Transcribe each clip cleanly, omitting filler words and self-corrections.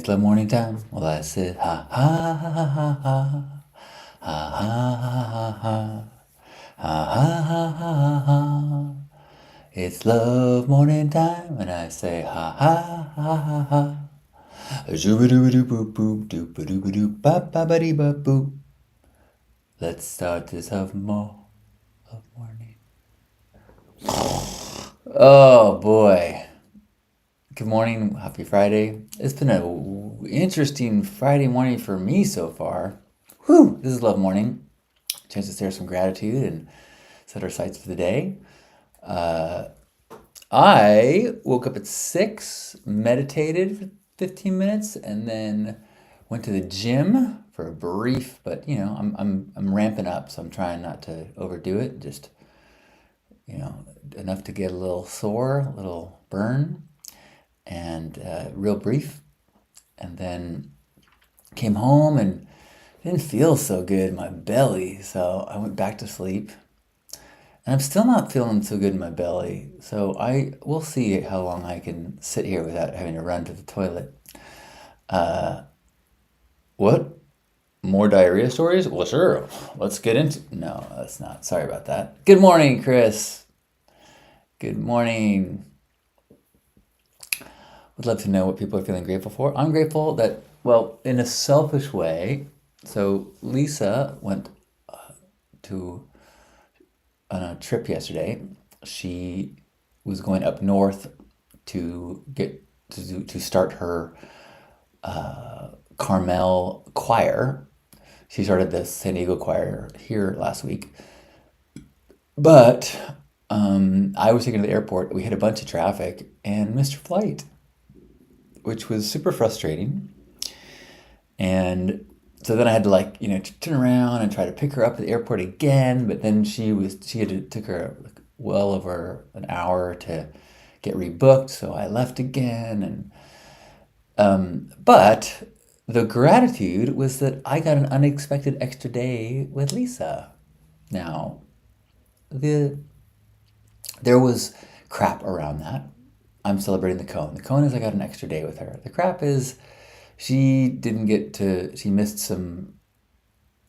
It's love morning time. Well, I said, ha ha ha ha ha ha ha ha ha ha ha ha ha. It's love morning time, and I say, ha ha ha ha ha. Zoobadoo boop boop doop badoo badoo ba ba ba dee ba boop. Let's start this love morning. Oh boy. Good morning, happy Friday. It's been an interesting Friday morning for me so far. Whew, this is Love Morning. Chance to share some gratitude and set our sights for the day. I woke up at 6, meditated for 15 minutes, and then went to the gym for a brief, but I'm ramping up, so I'm trying not to overdo it. Just, enough to get a little sore, a little burn, and real brief. And then came home and didn't feel so good in my belly, so I went back to sleep. And I'm still not feeling so good in my belly, so I will see how long I can sit here without having to run to the toilet. What? More diarrhea stories? Well, sure. Let's get into. No, that's not. Sorry about that. Good morning, Chris. Good morning. Would love to know what people are feeling grateful for. I'm grateful that, well, in a selfish way. So Lisa went to on a trip yesterday. She was going up north to get to start her Carmel choir. She started the San Diego choir here last week, but I was taken to the airport. We had a bunch of traffic and missed her flight, which was super frustrating. And so then I had to turn around and try to pick her up at the airport again. But then took her well over an hour to get rebooked. So I left again. But the gratitude was that I got an unexpected extra day with Lisa. Now, there was crap around that. I'm celebrating the cone. The cone is I got an extra day with her. The crap is she missed some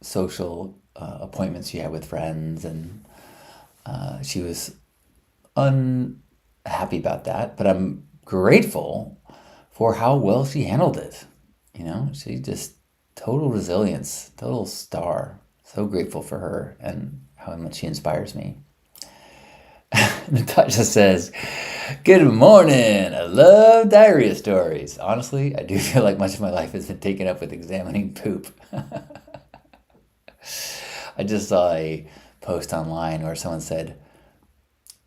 social appointments she had with friends, and she was unhappy about that. But I'm grateful for how well she handled it. She just total resilience, total star. So grateful for her and how much she inspires me. Natasha says, good morning. I love diarrhea stories. Honestly, I do feel like much of my life has been taken up with examining poop. I just saw a post online where someone said,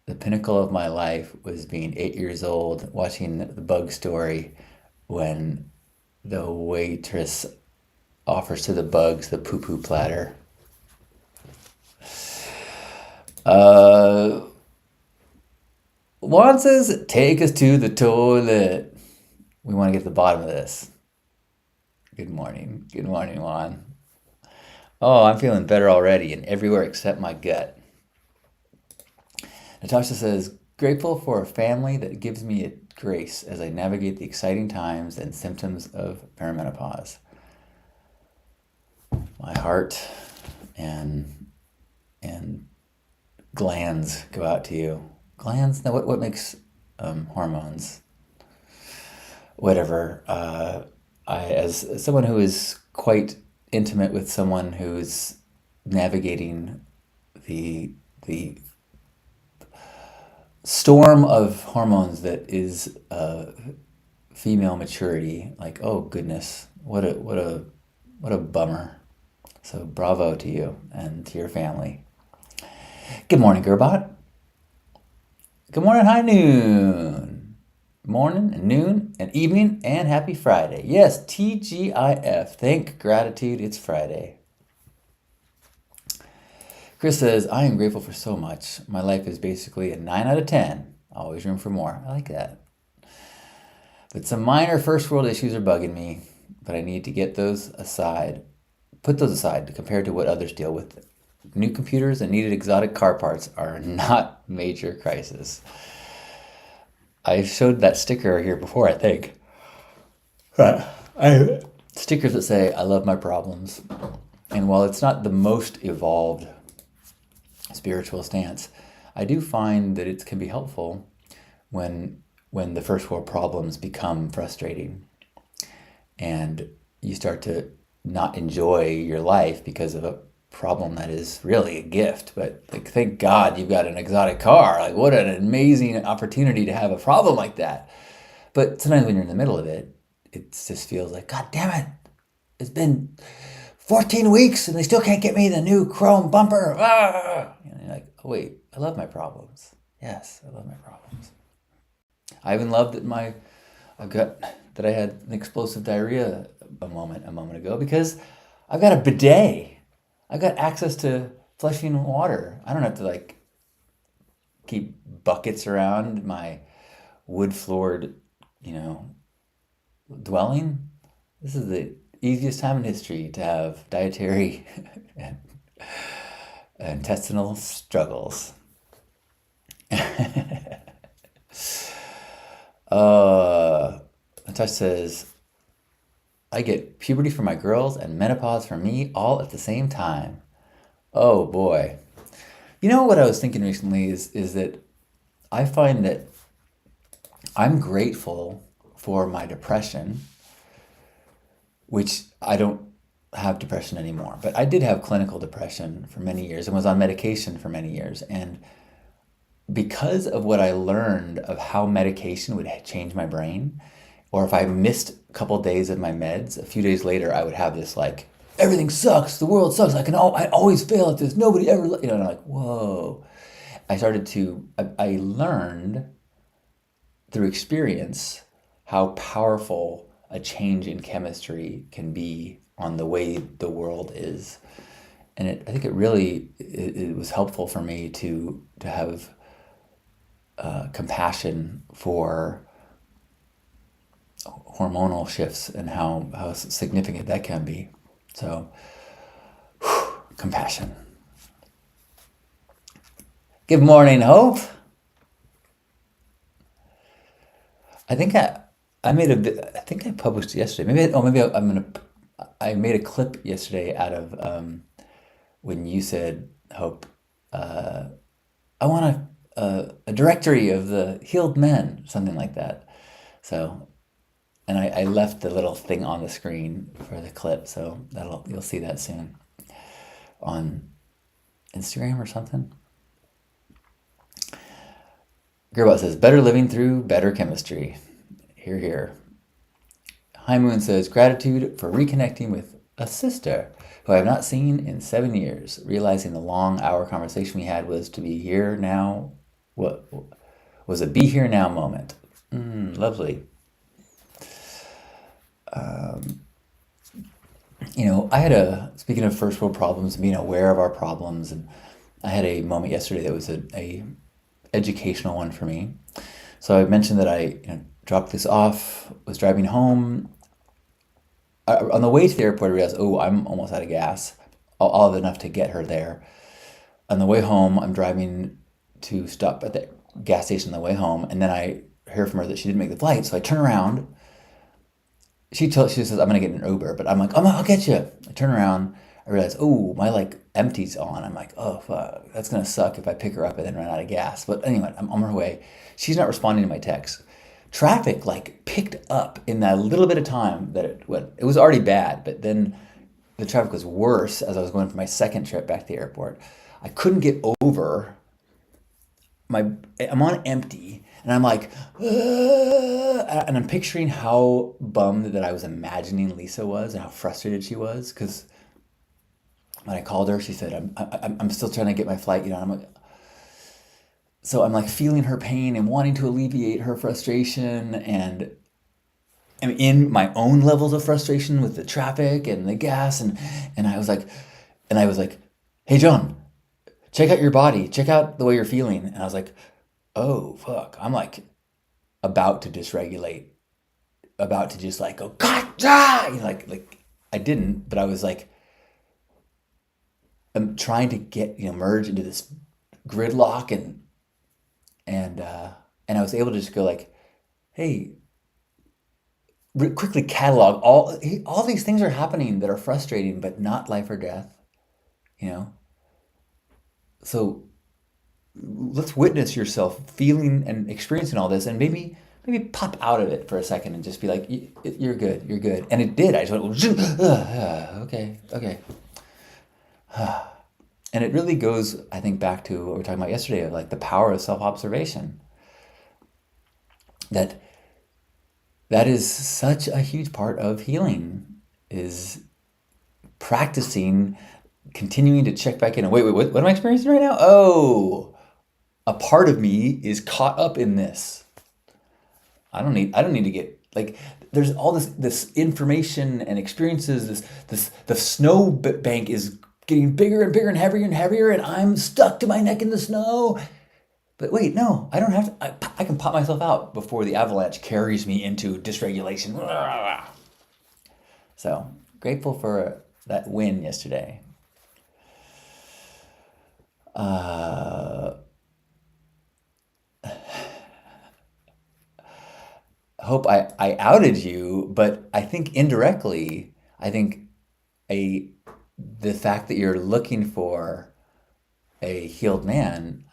the pinnacle of my life was being 8 years old, watching the Bug Story when the waitress offers to the bugs the poo-poo platter. Juan says, take us to the toilet. We want to get to the bottom of this. Good morning. Good morning, Juan. Oh, I'm feeling better already and everywhere except my gut. Natasha says, grateful for a family that gives me a grace as I navigate the exciting times and symptoms of perimenopause. My heart and glands go out to you. Glands? No, what makes hormones? Whatever. As someone who is quite intimate with someone who's navigating the storm of hormones that is female maturity, like, oh goodness, what a bummer. So bravo to you and to your family. Good morning, Gerbot. Good morning, high noon. Morning and noon and evening and happy Friday. Yes, TGIF. Thank gratitude, it's Friday. Chris says, I am grateful for so much. My life is basically a 9 out of 10. Always room for more. I like that. But some minor first world issues are bugging me, but I need to get those aside. Put those aside to compare to what others deal with. New computers and needed exotic car parts are not major crisis. I showed that sticker here before, I think. I stickers that say "I love my problems," and while it's not the most evolved spiritual stance, I do find that it can be helpful when the first world problems become frustrating and you start to not enjoy your life because of a problem that is really a gift. But like, thank God you've got an exotic car. Like, what an amazing opportunity to have a problem like that. But sometimes when you're in the middle of it, it just feels like, God damn it, it's been 14 weeks and they still can't get me the new chrome bumper. Ah! And you're like, oh wait, I love my problems. Yes, I love my problems. I even loved that I had an explosive diarrhea a moment ago because I've got a bidet. I've got access to flushing water. I don't have to like keep buckets around my wood floored, you know, dwelling. This is the easiest time in history to have dietary and intestinal struggles. Natasha says, I get puberty for my girls and menopause for me all at the same time. Oh boy. You know what I was thinking recently is that I find that I'm grateful for my depression, which I don't have depression anymore, but I did have clinical depression for many years and was on medication for many years. And because of what I learned of how medication would change my brain, or if I missed a couple days of my meds, a few days later I would have this like, everything sucks, the world sucks, I always fail at this, nobody ever, and I'm like, whoa. I learned through experience how powerful a change in chemistry can be on the way the world is. And I think it was helpful for me to have compassion for hormonal shifts and how significant that can be. So, compassion. Good morning, Hope. I think I made a bit. I think I published yesterday. I made a clip yesterday out of when you said, Hope, I want a directory of the healed men, something like that. So, and I left the little thing on the screen for the clip, so you'll see that soon on Instagram or something. Gerbot says, better living through better chemistry. Hear, hear. High Moon says, gratitude for reconnecting with a sister who I have not seen in 7 years. Realizing the long hour conversation we had was to be here now. What was a be here now moment? Lovely. Speaking of first world problems, being aware of our problems, and I had a moment yesterday that was a educational one for me. So I mentioned that I dropped this off, was driving home. On the way to the airport, I realized, I'm almost out of gas. I'll have enough to get her there. On the way home, I'm driving to stop at the gas station on the way home, and then I hear from her that she didn't make the flight. So I turn around. She says, I'm gonna get an Uber, but I'm like, I'll get you. I turn around. I realize, my empty's on. I'm like, oh fuck, that's gonna suck if I pick her up and then run out of gas. But anyway, I'm on her way. She's not responding to my text. Traffic picked up in that little bit of time that it went. It was already bad, but then the traffic was worse as I was going for my second trip back to the airport. I couldn't get over I'm on empty, and I'm like, and I'm picturing how bummed that I was imagining Lisa was and how frustrated she was, because when I called her, she said, I'm still trying to get my flight, and I'm like, so I'm feeling her pain and wanting to alleviate her frustration, and I'm in my own levels of frustration with the traffic and the gas, and I was like, hey John, check out your body, check out the way you're feeling. And I was like, oh fuck, I'm about to dysregulate, about to just go, gotcha! I didn't, but I was I'm trying to get merge into this gridlock, and I was able to just go hey, quickly catalog all these things are happening that are frustrating, but not life or death. You know, so let's witness yourself feeling and experiencing all this, and maybe pop out of it for a second and just be like, You're good, you're good." And it did. I just went, "Okay, okay." And it really goes, I think, back to what we were talking about yesterday of like the power of self-observation. That that is such a huge part of healing, is practicing, continuing to check back in and wait, what am I experiencing right now? Oh, a part of me is caught up in this. I don't need to get like, there's all this information and experiences. The snow bank is getting bigger and bigger and heavier, and I'm stuck to my neck in the snow. But wait, no, I don't have to. I can pop myself out before the avalanche carries me into dysregulation. So grateful for that win yesterday. Uh, hope I outed you, but I think indirectly, I think a the fact that you're looking for a healed man,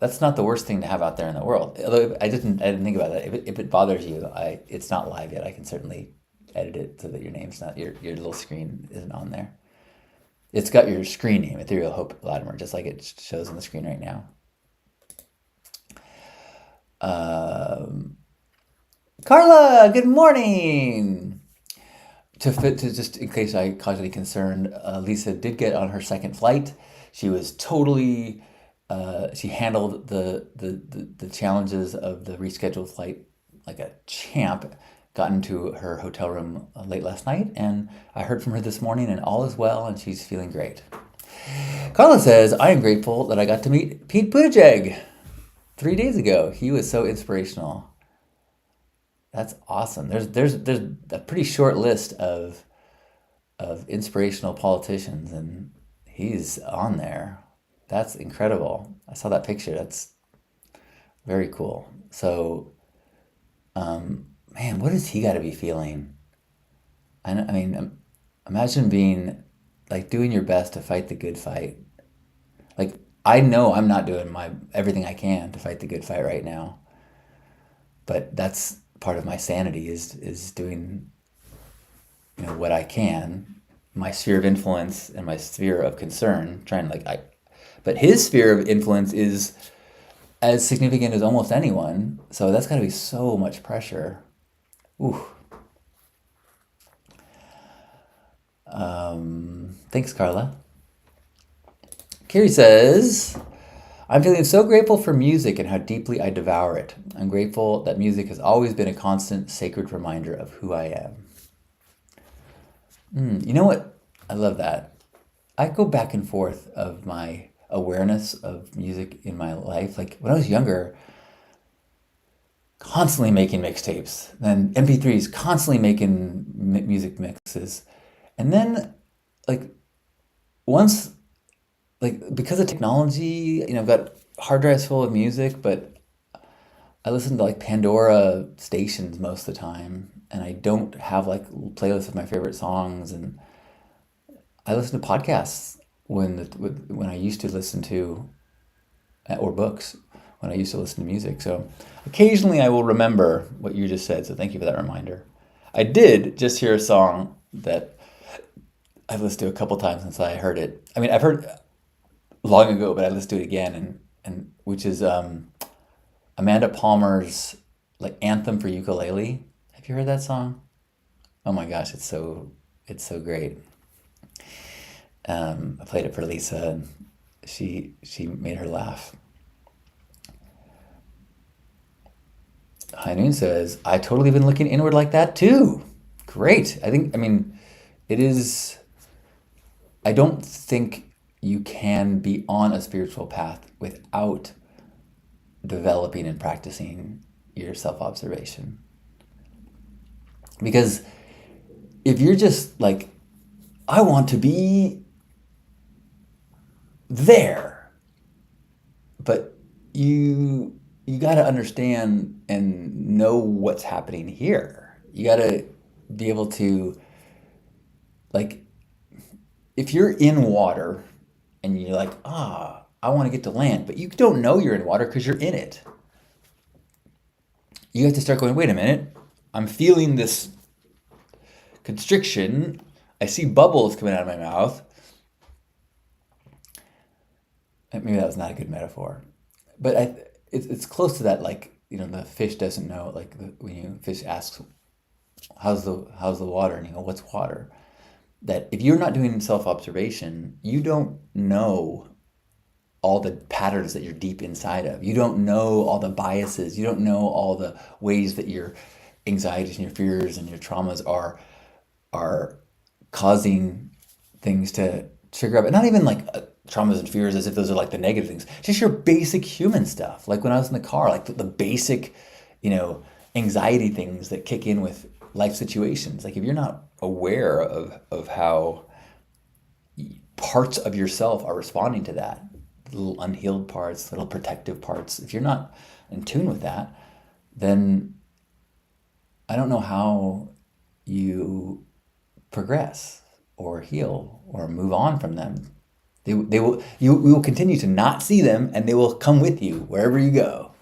that's not the worst thing to have out there in the world. Although I didn't think about that. If it bothers you, it's not live yet. I can certainly edit it so that your name's not your little screen isn't on there. It's got your screen name, Ethereal Hope Latimer, just like it shows on the screen right now. Um, Carla, good morning. To just in case I caused any concern, Lisa did get on her second flight. She was totally. She handled the challenges of the rescheduled flight like a champ. Got into her hotel room late last night, and I heard from her this morning, and all is well, and she's feeling great. Carla says, "I am grateful that I got to meet Pete Buttigieg 3 days ago. He was so inspirational." That's awesome. There's a pretty short list of inspirational politicians, and he's on there. That's incredible. I saw that picture. That's very cool. So, man, what does he got to be feeling? I mean, imagine being like doing your best to fight the good fight. Like, I know I'm not doing my everything I can to fight the good fight right now, but that's part of my sanity is doing, what I can, my sphere of influence and my sphere of concern, trying like but his sphere of influence is as significant as almost anyone, so that's got to be so much pressure. Ooh. Thanks, Carla. Carrie says, "I'm feeling so grateful for music and how deeply I devour it. I'm grateful that music has always been a constant, sacred reminder of who I am." You know what? I love that. I go back and forth of my awareness of music in my life. Like when I was younger, constantly making mixtapes, then MP3s, constantly making music mixes. And then, like, once, like, because of technology, I've got hard drives full of music, but I listen to like Pandora stations most of the time, and I don't have like playlists of my favorite songs. And I listen to podcasts when I used to listen to, or books when I used to listen to music. So occasionally I will remember what you just said. So thank you for that reminder. I did just hear a song that I've listened to a couple times since I heard it. I mean, I've heard it long ago, but I listened to it again, and which is Amanda Palmer's like anthem for ukulele. Have you heard that song? Oh my gosh, it's so great. I played it for Lisa, and she made her laugh. High Noon says, "I totally been looking inward like that too." Great. I mean, it is. I don't think you can be on a spiritual path without developing and practicing your self-observation. Because if you're just like, I want to be there, but you got to understand and know what's happening here. You got to be able to, like, if you're in water and you're like, I want to get to land, but you don't know you're in water because you're in it. You have to start going, wait a minute, I'm feeling this constriction. I see bubbles coming out of my mouth. Maybe that was not a good metaphor, but it's close to that. Like, the fish doesn't know. Like, when fish asks, "How's the water?" and you go, "What's water?" That if you're not doing self observation, you don't know all the patterns that you're deep inside of. You don't know all the biases. You don't know all the ways that your anxieties and your fears and your traumas are causing things to trigger up. And not even like traumas and fears as if those are like the negative things. Just your basic human stuff. Like when I was in the car, like the basic, anxiety things that kick in with life situations. Like if you're not aware of how parts of yourself are responding to that, little unhealed parts, little protective parts, if you're not in tune with that, then I don't know how you progress or heal or move on from them. We will continue to not see them, and they will come with you wherever you go.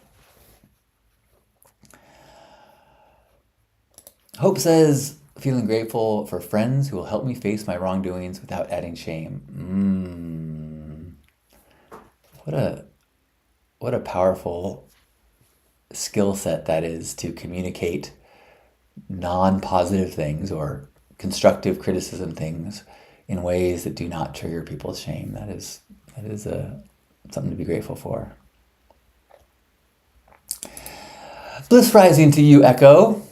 Hope says, feeling grateful for friends who will help me face my wrongdoings without adding shame. What a powerful skill set that is, to communicate non-positive things or constructive criticism things in ways that do not trigger people's shame. That is something to be grateful for. Bliss rising to you, Echo.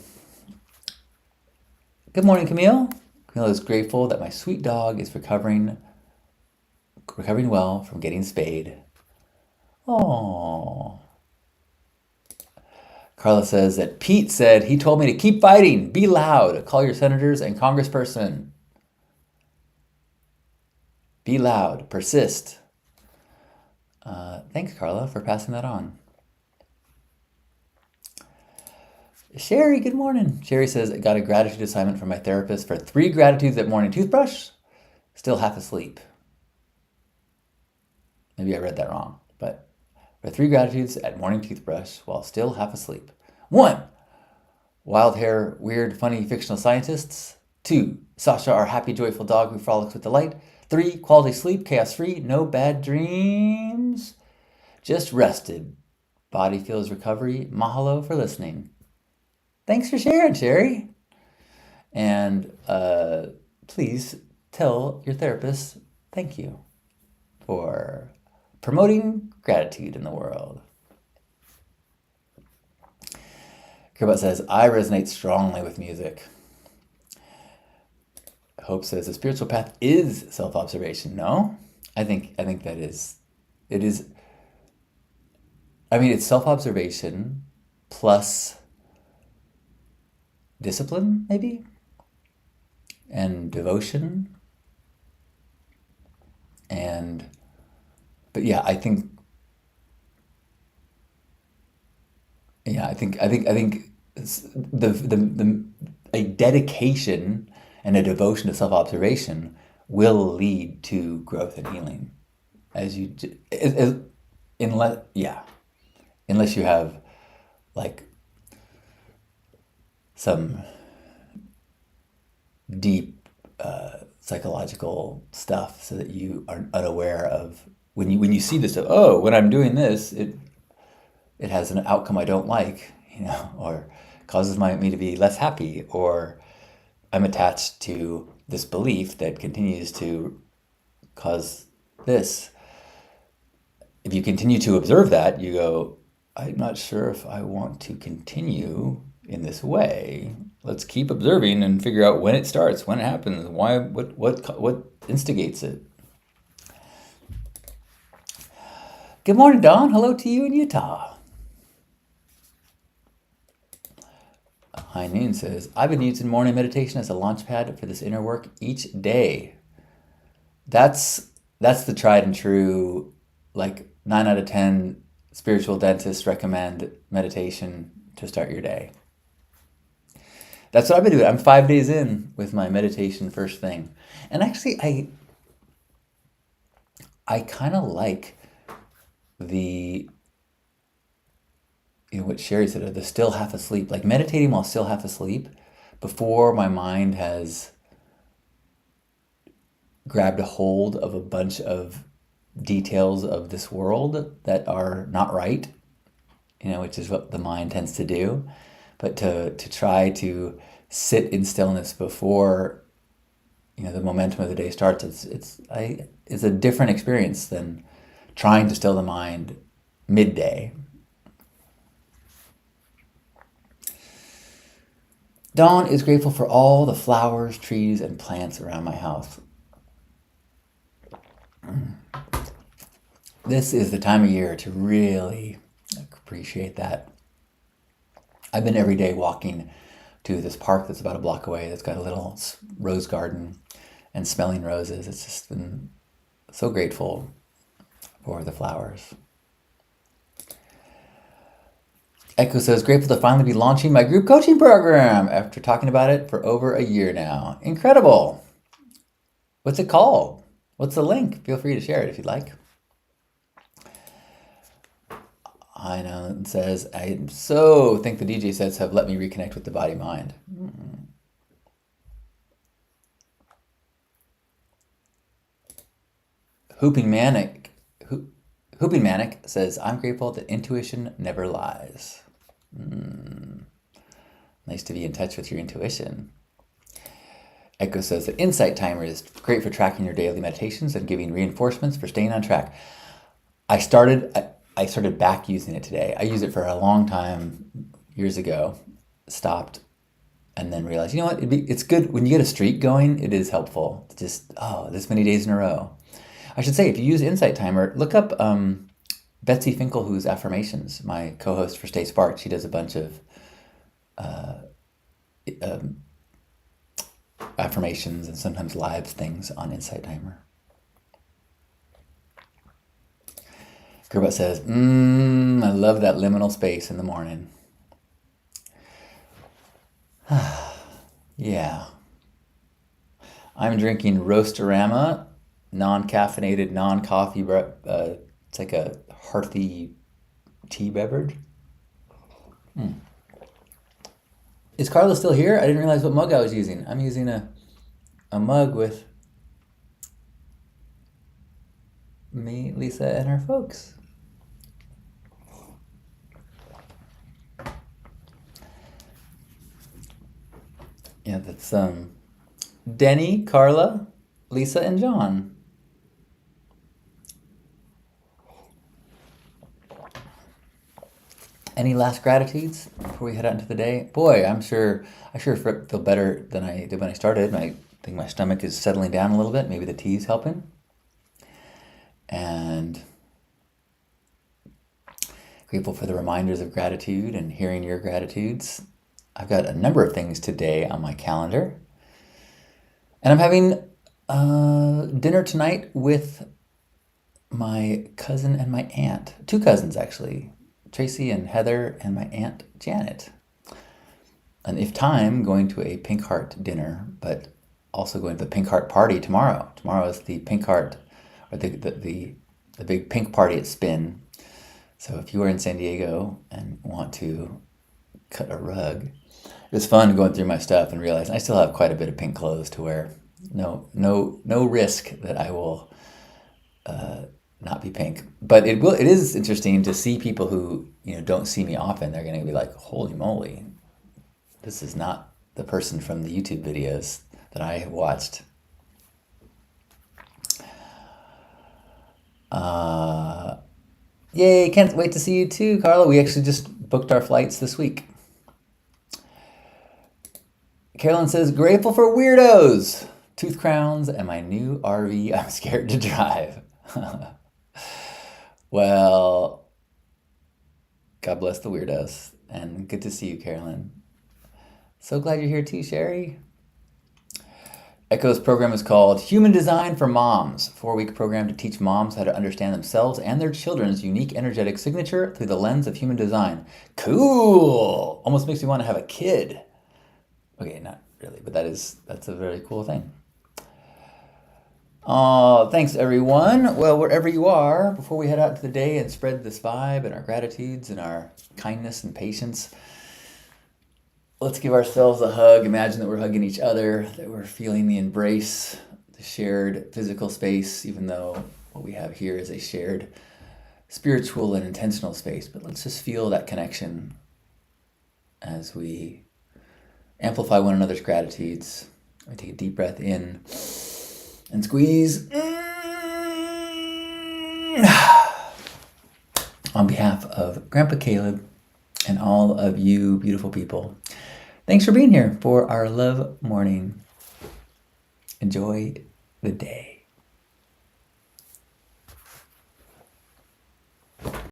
Good morning, Camille. Camille is grateful that my sweet dog is recovering well from getting spayed. Oh. Carla says that Pete said he told me to keep fighting, be loud, call your senators and congressperson. Be loud, persist. Thanks, Carla, for passing that on. Sherry, good morning. Sherry says, I got a gratitude assignment from my therapist for 3 gratitudes at morning toothbrush, still half asleep. Maybe I read that wrong, but for 3 gratitudes at morning toothbrush while still half asleep. 1, wild hair, weird, funny, fictional scientists. 2, Sasha, our happy, joyful dog who frolics with delight. 3, quality sleep, chaos-free, no bad dreams. Just rested. Body feels recovery. Mahalo for listening. Thanks for sharing, Sherry. And please tell your therapist thank you for promoting gratitude in the world. Kirbot says, I resonate strongly with music. Hope says, the spiritual path is self-observation. No, I think that is, it is, it's self-observation plus discipline, maybe, and devotion. But yeah, I think the a dedication and a devotion to self-observation will lead to growth and healing, unless you have like some deep psychological stuff, so that you are unaware of when you see this stuff. Oh, when I'm doing this, it has an outcome I don't like, or causes me to be less happy, or I'm attached to this belief that continues to cause this. If you continue to observe that, you go, I'm not sure if I want to continue in this way. Let's keep observing and figure out when it starts, when it happens, why, what instigates it. Good morning, Dawn. Hello to you in Utah. High Noon says, I've been using morning meditation as a launch pad for this inner work each day. That's the tried and true, like 9 out of 10 spiritual dentists recommend meditation to start your day. That's what I've been doing. I'm 5 days in with my meditation first thing. And actually, I kind of like the, what Sherry said, the still half asleep, like meditating while still half asleep before my mind has grabbed a hold of a bunch of details of this world that are not right, which is what the mind tends to do. But to try to sit in stillness before the momentum of the day starts, it's a different experience than trying to still the mind midday. Dawn is grateful for all the flowers, trees, and plants around my house. This is the time of year to really appreciate that. I've been every day walking to this park that's about a block away that's got a little rose garden and smelling roses. It's just been so grateful for the flowers. Echo says, grateful to finally be launching my group coaching program after talking about it for over a year now. Incredible. What's it called? What's the link? Feel free to share it if you'd like. I know, it says, I so think the DJ sets have let me reconnect with the body mind. Hooping Manic says, I'm grateful that intuition never lies. Nice to be in touch with your intuition. Echo says that Insight Timer is great for tracking your daily meditations and giving reinforcements for staying on track. I started back using it today. I used it for a long time years ago, stopped, and then realized, you know what, it's good when you get a streak going. It is helpful to just, this many days in a row. I should say, if you use Insight Timer, look up Betsy Finkelhu's Affirmations, my co-host for Stay Sparked. She does a bunch of affirmations and sometimes live things on Insight Timer. Gerbot says, I love that liminal space in the morning. Yeah. I'm drinking Roastorama, non-caffeinated, non-coffee. It's like a hearty tea beverage. Is Carla still here? I didn't realize what mug I was using. I'm using a mug with me, Lisa, and our folks. Yeah, that's Denny, Carla, Lisa, and John. Any last gratitudes before we head out into the day? Boy, I sure feel better than I did when I started. I think my stomach is settling down a little bit. Maybe the tea's helping. And grateful for the reminders of gratitude and hearing your gratitudes. I've got a number of things today on my calendar. And I'm having dinner tonight with my cousin and my aunt. Two cousins, actually. Tracy and Heather and my aunt Janet. And if time, going to a Pink Heart dinner, but also going to the Pink Heart party tomorrow. Tomorrow is the Pink Heart, or the big pink party at Spin. So if you are in San Diego and want to cut a rug, it was fun going through my stuff and realizing I still have quite a bit of pink clothes to wear. No risk that I will not be pink. But it is interesting to see people who don't see me often. They're going to be like, holy moly, this is not the person from the YouTube videos that I have watched. Yay, can't wait to see you too, Carla. We actually just booked our flights this week. Carolyn says, grateful for weirdos, tooth crowns, and my new RV I'm scared to drive. Well, God bless the weirdos, and good to see you, Carolyn. So glad you're here too, Sherry. Echo's program is called Human Design for Moms, 4-week program to teach moms how to understand themselves and their children's unique energetic signature through the lens of human design. Cool! Almost makes me want to have a kid. Okay, not really, but that's a very cool thing. Oh, thanks everyone. Well, wherever you are, before we head out to the day and spread this vibe and our gratitudes and our kindness and patience, let's give ourselves a hug. Imagine that we're hugging each other, that we're feeling the embrace, the shared physical space, even though what we have here is a shared spiritual and intentional space. But let's just feel that connection as we amplify one another's gratitudes. We take a deep breath in and squeeze. On behalf of Grandpa Caleb and all of you beautiful people, thanks for being here for our love morning. Enjoy the day.